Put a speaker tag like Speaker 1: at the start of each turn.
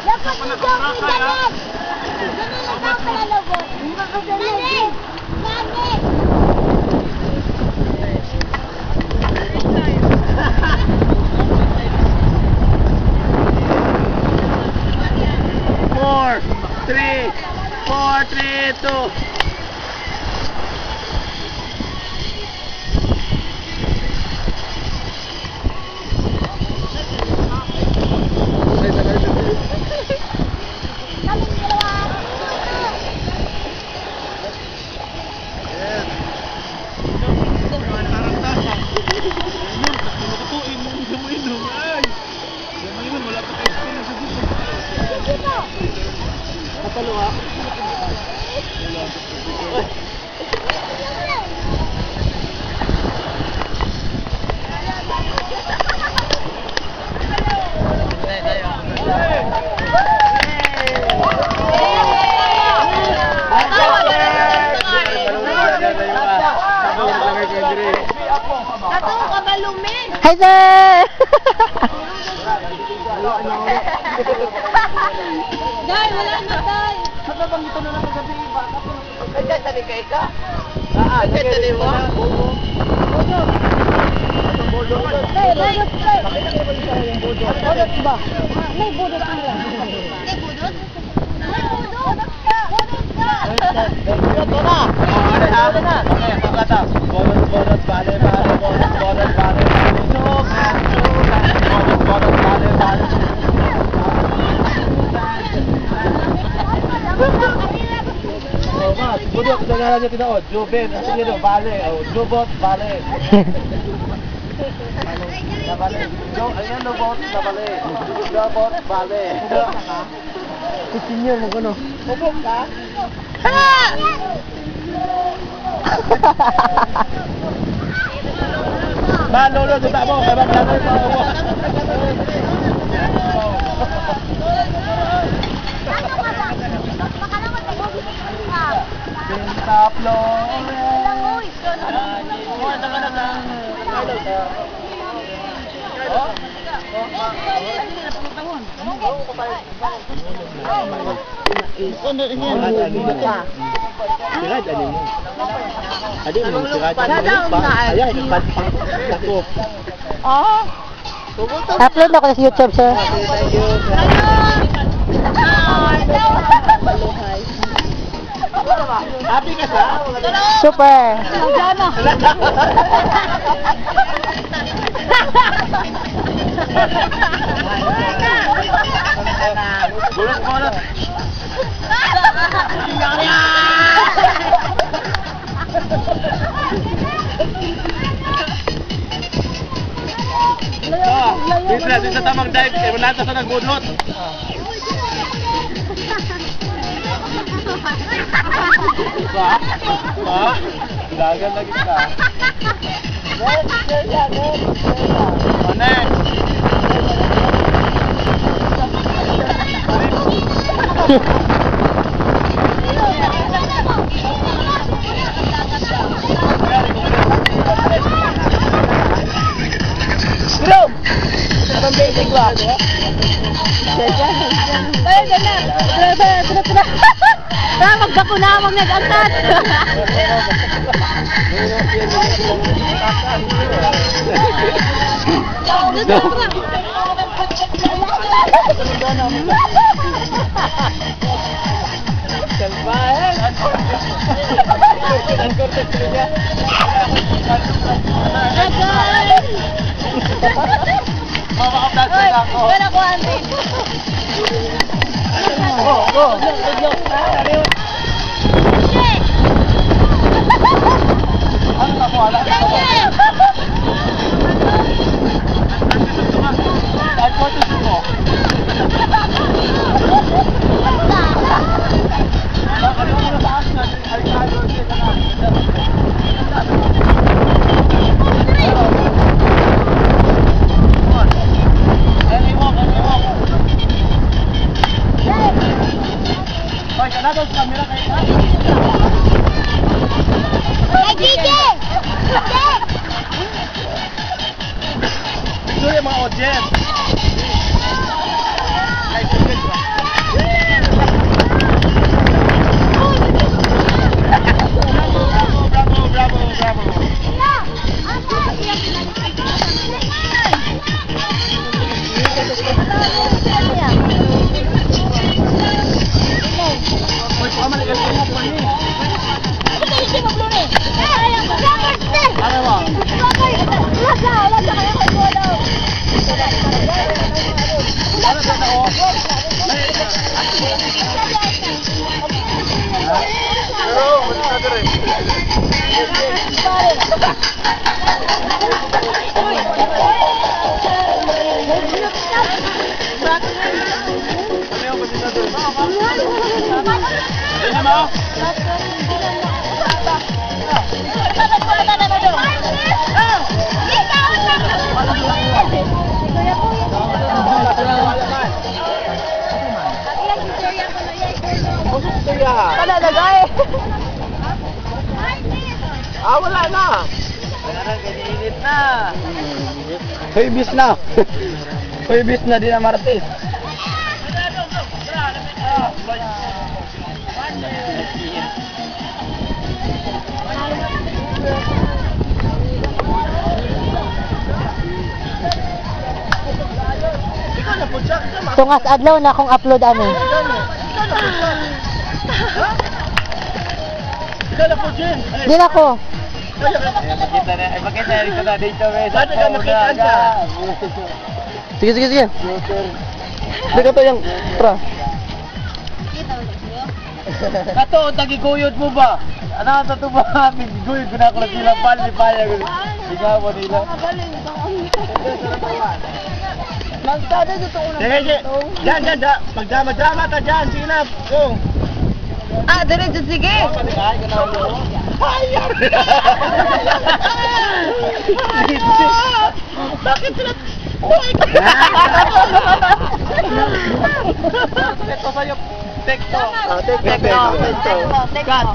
Speaker 1: Dapat ni Joey ganyan. Ganyan lang daw palalabot. Nani! Nani!
Speaker 2: 4, 3, 2.
Speaker 3: Hi, sir!
Speaker 1: Day, wala na, Day.
Speaker 2: Nagkatali kayo ka? Nagkatali mo?
Speaker 1: Day, budot, Day. Budot ba? May budot ka lang. May budot? May budot? Budot ka!
Speaker 2: Ito na! Ito na! Okay, pagkata. Bolot, bale. Budot, naghahan niya tinood. Juben, asin niya doon, bale. Lubot, bale. Nabale. Ayan, lubot, nabale. Lubot, bale.
Speaker 3: Kusinyo mo gano.
Speaker 2: Bubog ka? Ba, lolo, duta mo. Kaya mag-langoy pa ako. Pinta Flores.
Speaker 3: Sunod niya.
Speaker 2: Sirad, ano mo? Adi mo, sirad. Ayan, ako.
Speaker 3: Oh. Upload ako sa YouTube, sir.
Speaker 2: Thank you. Happy ka sa?
Speaker 3: Super.
Speaker 2: Bulot. Dito sa tamang dive, kaya wala sa nagbunot. Ba? Dagan lagi ka. Next. Bro! Anong basic ba?
Speaker 3: Magbakuna mo nag-angkat. Ito yung mga audience.
Speaker 1: Palalagay.
Speaker 2: Wala na.
Speaker 4: Init na.
Speaker 2: Hoy, bis na. Hoy, bis na din ang Martes.
Speaker 3: Tungas adlaw na akong upload ani.
Speaker 2: Ikaw na po, Jen.
Speaker 3: Di na ko.
Speaker 4: Makita rin ko na dito.
Speaker 2: Dati ka makita ka.
Speaker 3: Sige, sige, sige.
Speaker 2: Hindi ka to yung pra.
Speaker 4: Kato, tagiguyod mo ba? Ano ang tatu ba? Giguyod ko na ako lang sila. Pali, pali. Ikaw mo nila.
Speaker 1: Magtada dito ko
Speaker 2: Sige, sige. Diyan, diyan, diyan. Magdrama-drama ta dyan. Sige na. Go.
Speaker 1: diretso sige.
Speaker 2: Bakit sila?
Speaker 4: Ito sa'yo. Tekto.
Speaker 2: Tekto.
Speaker 1: Tekto.